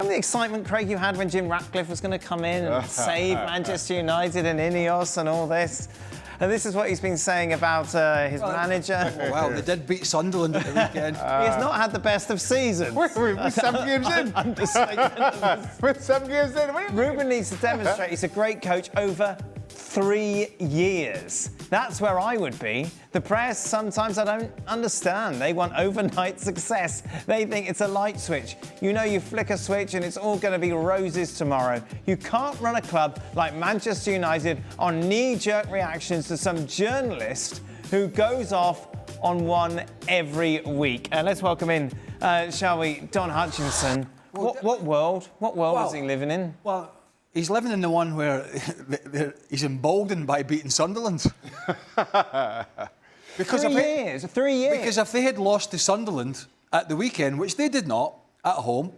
the excitement, Craig, you had when Jim Ratcliffe was going to come in and save Manchester United and Ineos and all this? And this is what he's been saying about his manager. Well, they did beat Sunderland at the weekend. He has not had the best of seasons. We're 7 games in. We're 7 games in. Ruben needs to demonstrate he's a great coach over 3 years. That's where I would be. The press, sometimes I don't understand. They want overnight success. They think it's a light switch. You know, you flick a switch and it's all going to be roses tomorrow. You can't run a club like Manchester United on knee-jerk reactions to some journalist who goes off on one every week. Let's welcome in, shall we, Don Hutchison. What world is he living in? Well, he's living in the one where he's emboldened by beating Sunderland. Because 3 years. 3 years. Because if they had lost to Sunderland at the weekend, which they did not, at home,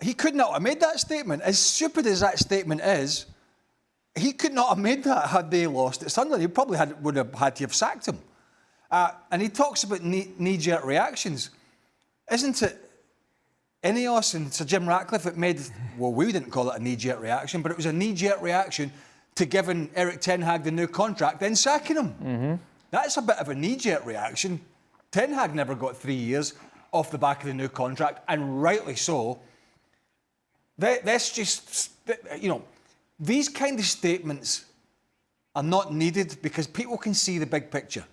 he could not have made that statement. As stupid as that statement is, he could not have made that had they lost at Sunderland. He probably would have had to have sacked him. And he talks about knee-jerk reactions. Isn't it Ineos and Sir Jim Ratcliffe that made, well, we didn't call it a knee-jerk reaction, but it was a knee-jerk reaction to giving Erik Ten Hag the new contract, then sacking him. Mm-hmm. That's a bit of a knee-jerk reaction. Ten Hag never got 3 years off the back of the new contract, and rightly so. That's just, you know, these kind of statements are not needed because people can see the big picture.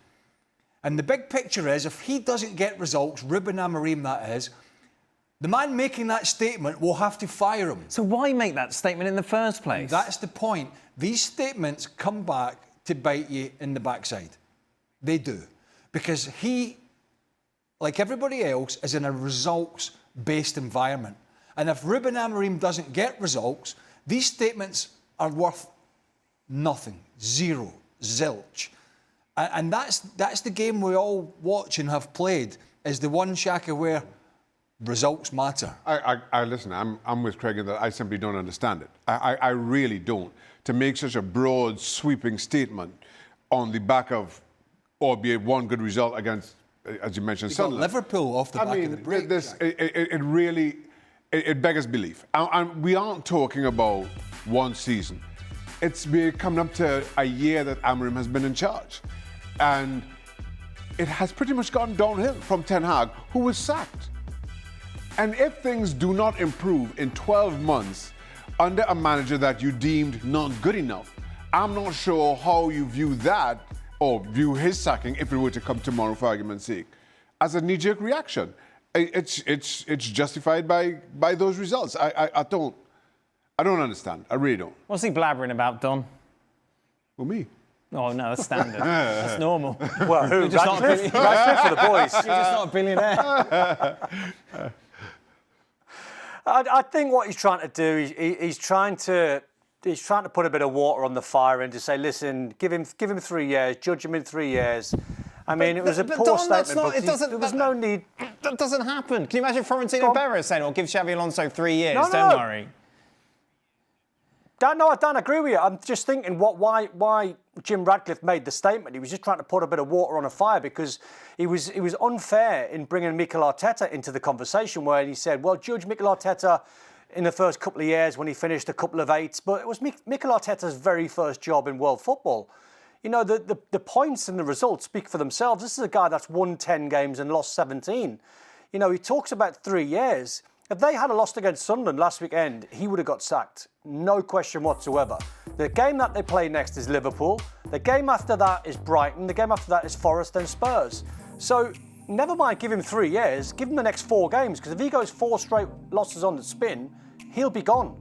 And the big picture is, if he doesn't get results, Ruben Amorim that is, the man making that statement will have to fire him. So why make that statement in the first place? That's the point. These statements come back to bite you in the backside. They do. Because he, like everybody else, is in a results-based environment. And if Ruben Amorim doesn't get results, these statements are worth nothing. Zero. Zilch. And that's the game we all watch and have played, is the one, Shaka, where results matter. I listen, I'm with Craig in that I simply don't understand it. I really don't. To make such a broad, sweeping statement on the back of, albeit one good result against, as you mentioned, Sunderland. Liverpool off the back of the break. It really beggars belief. And we aren't talking about one season. We're coming up to a year that Amorim has been in charge. And it has pretty much gone downhill from Ten Hag, who was sacked. And if things do not improve in 12 months under a manager that you deemed not good enough, I'm not sure how you view that or view his sacking, if it were to come tomorrow for argument's sake, as a knee-jerk reaction. It's justified by those results. I don't understand. I really don't. What's he blabbering about, Don? Well, me. Oh, no, that's standard. That's normal. Well, who? Ratcliffe for the boys. You're just not a billionaire. I think what he's trying to do, he's trying to put a bit of water on the fire and to say, listen, give him 3 years, judge him in 3 years. I mean, it was a poor Don, statement, but there was no need. That doesn't happen. Can you imagine Florentino Perez saying, "Well, give Xabi Alonso 3 years, don't worry"? No, I don't agree with you. I'm just thinking why Jim Ratcliffe made the statement. He was just trying to put a bit of water on a fire because he was unfair in bringing Mikel Arteta into the conversation where he said, well, judge Mikel Arteta in the first couple of years when he finished a couple of eights, but it was Mikel Arteta's very first job in world football. You know, the points and the results speak for themselves. This is a guy that's won 10 games and lost 17. You know, he talks about 3 years. If they had lost against Sunderland last weekend, he would have got sacked. No question whatsoever. The game that they play next is Liverpool. The game after that is Brighton. The game after that is Forest and Spurs. So never mind give him 3 years. Give him the next 4 games, because if he goes 4 straight losses on the spin, he'll be gone.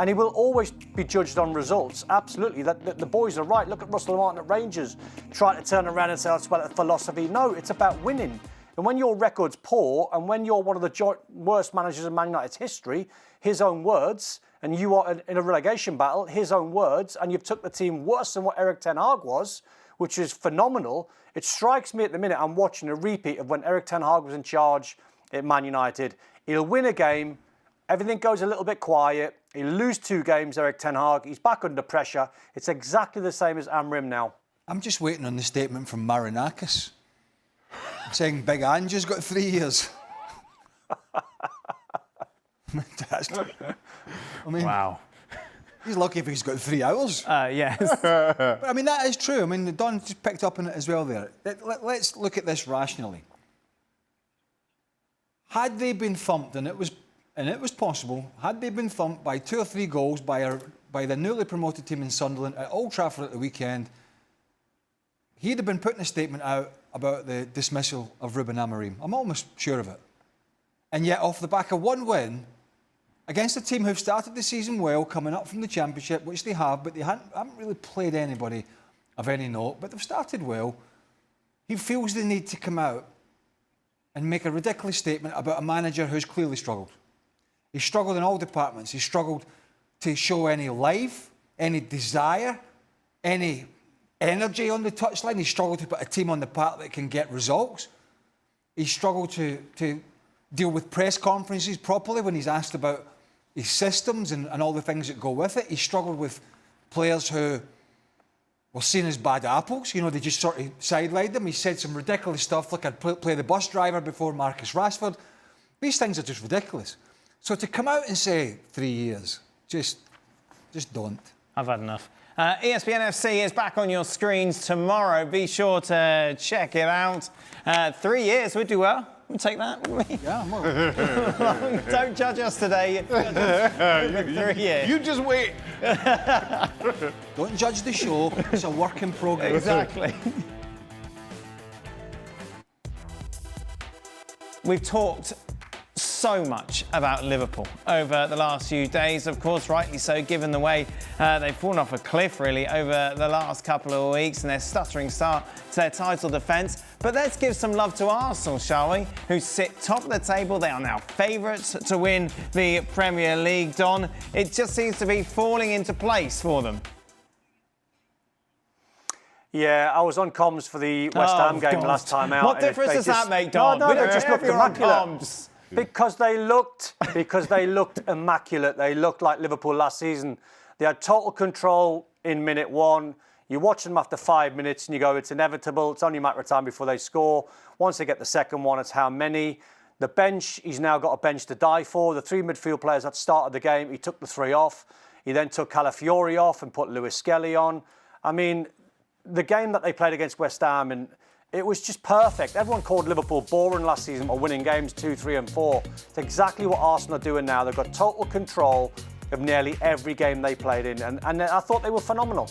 And he will always be judged on results. Absolutely. The boys are right. Look at Russell Martin at Rangers trying to turn around and say, that's about philosophy. No, it's about winning. And when your record's poor and when you're one of the worst managers in Man United's history, his own words, and you are in a relegation battle, his own words, and you've took the team worse than what Erik Ten Hag was, which is phenomenal. It strikes me at the minute I'm watching a repeat of when Erik Ten Hag was in charge at Man United. He'll win a game, everything goes a little bit quiet, he'll lose 2 games, Erik Ten Hag, he's back under pressure. It's exactly the same as Amorim now. I'm just waiting on the statement from Marinakis saying Big Ange's got 3 years. I mean, Wow. he's lucky if he's got 3 hours. Yes. But, I mean, that is true. I mean, Don just picked up on it as well there. Let's look at this rationally. Had they been thumped, and it was possible, had they been thumped by 2 or 3 goals by the newly promoted team in Sunderland at Old Trafford at the weekend, he'd have been putting a statement out about the dismissal of Ruben Amorim. I'm almost sure of it. And yet, off the back of 1 win, against a team who've started the season well, coming up from the Championship, which they have, but they haven't really played anybody of any note, but they've started well, he feels the need to come out and make a ridiculous statement about a manager who's clearly struggled. He's struggled in all departments. He's struggled to show any life, any desire, any energy on the touchline. He's struggled to put a team on the park that can get results. He's struggled to deal with press conferences properly when he's asked about his systems and all the things that go with it. He's struggled with players who were seen as bad apples. You know, they just sort of sidelined them. He said some ridiculous stuff, like I'd play the bus driver before Marcus Rashford. These things are just ridiculous. So to come out and say 3 years, just don't. I've had enough. ESPN FC is back on your screens tomorrow. Be sure to check it out. 3 years, we'd do well. We'll take that, wouldn't we? Yeah, well. Don't judge us today. Judge us over 3 years. You just wait. Don't judge the show. It's a work in progress. Exactly. We've talked so much about Liverpool over the last few days, of course, rightly so, given the way they've fallen off a cliff, really, over the last couple of weeks and their stuttering start to their title defence. But let's give some love to Arsenal, shall we, who sit top of the table. They are now favourites to win the Premier League, Don. It just seems to be falling into place for them. Yeah, I was on comms for the West Ham game last time out. What difference does that make, Don? No, they just looked immaculate. Comms. Because they looked immaculate. They looked like Liverpool last season. They had total control in minute 1. You watch them after 5 minutes and you go, it's inevitable. It's only a matter of time before they score. Once they get the second one, it's how many. The bench, he's now got a bench to die for. The 3 midfield players that started the game, he took the 3 off. He then took Calafiori off and put Lewis Skelly on. I mean, the game that they played against West Ham, and it was just perfect. Everyone called Liverpool boring last season or winning games 2, 3 and 4. It's exactly what Arsenal are doing now. They've got total control of nearly every game they played in. And I thought they were phenomenal.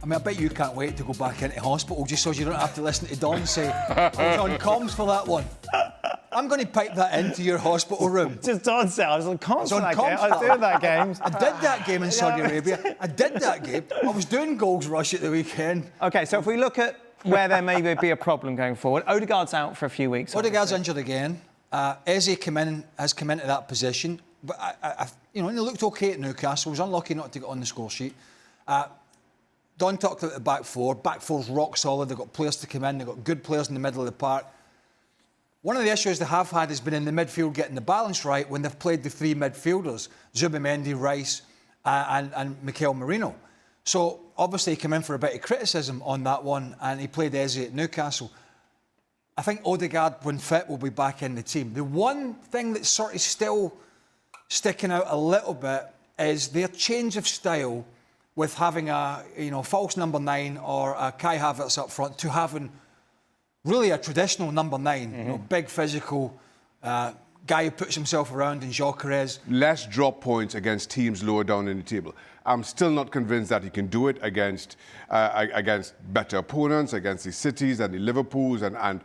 I mean, I bet you can't wait to go back into hospital just so you don't have to listen to Don say, I was on comms for that one. I'm going to pipe that into your hospital room. Just Don said, I was on comms for that game. I was doing that game. I did that game in Saudi Arabia. I did that game. I was doing Goals Rush at the weekend. OK, so if we look at where there may be a problem going forward. Odegaard's out for a few weeks. Odegaard's injured again. Eze has come into that position. But, he looked OK at Newcastle. Was unlucky not to get on the score sheet. Don talked about the back four. Back four's rock solid. They've got players to come in. They've got good players in the middle of the park. One of the issues they have had has been in the midfield getting the balance right when they've played the 3 midfielders, Zubimendi, Rice and Mikel Merino. So, obviously, he came in for a bit of criticism on that one, and he played Eze at Newcastle. I think Odegaard, when fit, will be back in the team. The one thing that's sort of still sticking out a little bit is their change of style with having a false number 9 or a Kai Havertz up front to having really a traditional number 9, big physical guy who puts himself around in Gyökeres. Less drop points against teams lower down in the table. I'm still not convinced that he can do it against better opponents, against the Cities and the Liverpools and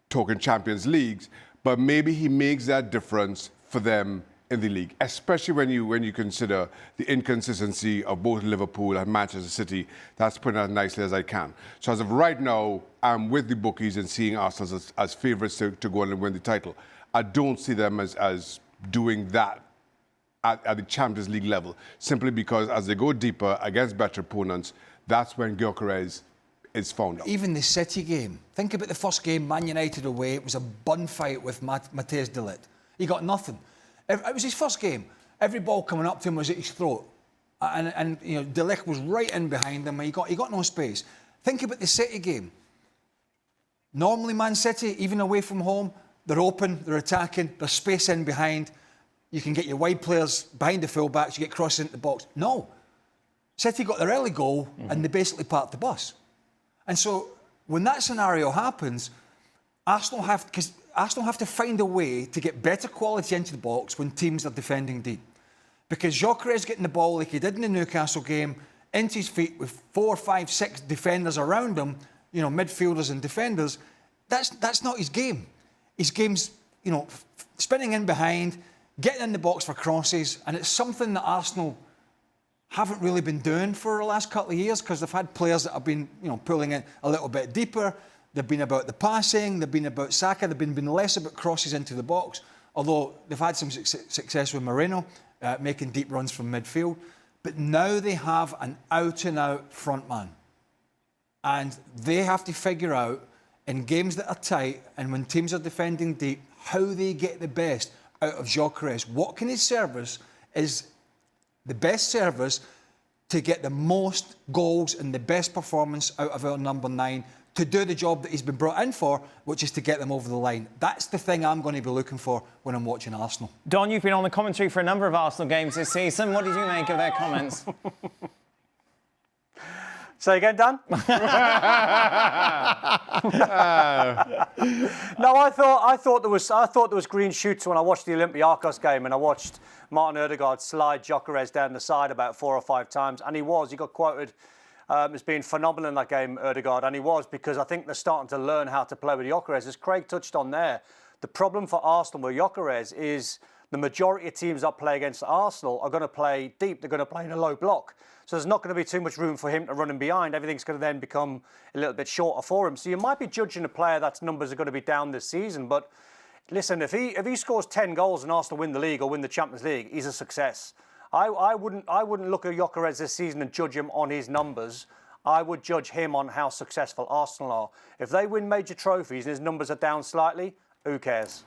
talking Champions Leagues. But maybe he makes that difference for them in the league, especially when you consider the inconsistency of both Liverpool and Manchester City. That's putting it as nicely as I can. So as of right now, I'm with the bookies and seeing Arsenal as favourites to go on and win the title. I don't see them as doing that at the Champions League level, simply because as they go deeper against better opponents, that's when Gyökeres is found out. Even the City game. Think about the first game, Man United away. It was a bun fight with Matthijs de Ligt. He got nothing. It was his first game. Every ball coming up to him was at his throat. And de Ligt was right in behind him. He got no space. Think about the City game. Normally, Man City, even away from home, they're open, they're attacking, there's space in behind. you can get your wide players behind the full-backs, you get crosses into the box. No. City got their early goal and they basically parked the bus. And so when that scenario happens, Arsenal have to find a way to get better quality into the box when teams are defending deep. Because Gyökeres getting the ball like he did in the Newcastle game, into his feet with 4, 5, 6 defenders around him, you know, midfielders and defenders, that's not his game. His game's, you know, spinning in behind, getting in the box for crosses, and it's something that Arsenal haven't really been doing for the last couple of years because they've had players that have been, you know, pulling it a little bit deeper. They've been about the passing, they've been about Shaka, they've been less about crosses into the box, although they've had some success with Moreno, making deep runs from midfield. But now they have an out-and-out front man. And they have to figure out, in games that are tight and when teams are defending deep, how they get the best out of Gyökeres. What can his service is the best service to get the most goals and the best performance out of our number 9 to do the job that he's been brought in for, which is to get them over the line. That's the thing I'm going to be looking for when I'm watching Arsenal. Don, you've been on the commentary for a number of Arsenal games this season. What did you make of their comments? Say again, Dan? No, I thought there was green shoots when I watched the Olympiacos game and I watched Martin Ødegaard slide Gyökeres down the side about 4 or 5 times, and he got quoted as being phenomenal in that game, Ødegaard, and he was, because I think they're starting to learn how to play with Gyökeres. As Craig touched on there, the problem for Arsenal with Gyökeres is the majority of teams that play against Arsenal are going to play deep. They're going to play in a low block. So there's not going to be too much room for him to run in behind. Everything's going to then become a little bit shorter for him. So you might be judging a player that's numbers are going to be down this season. But listen, if he scores 10 goals and Arsenal win the league or win the Champions League, he's a success. I wouldn't look at Gyökeres this season and judge him on his numbers. I would judge him on how successful Arsenal are. If they win major trophies and his numbers are down slightly, who cares?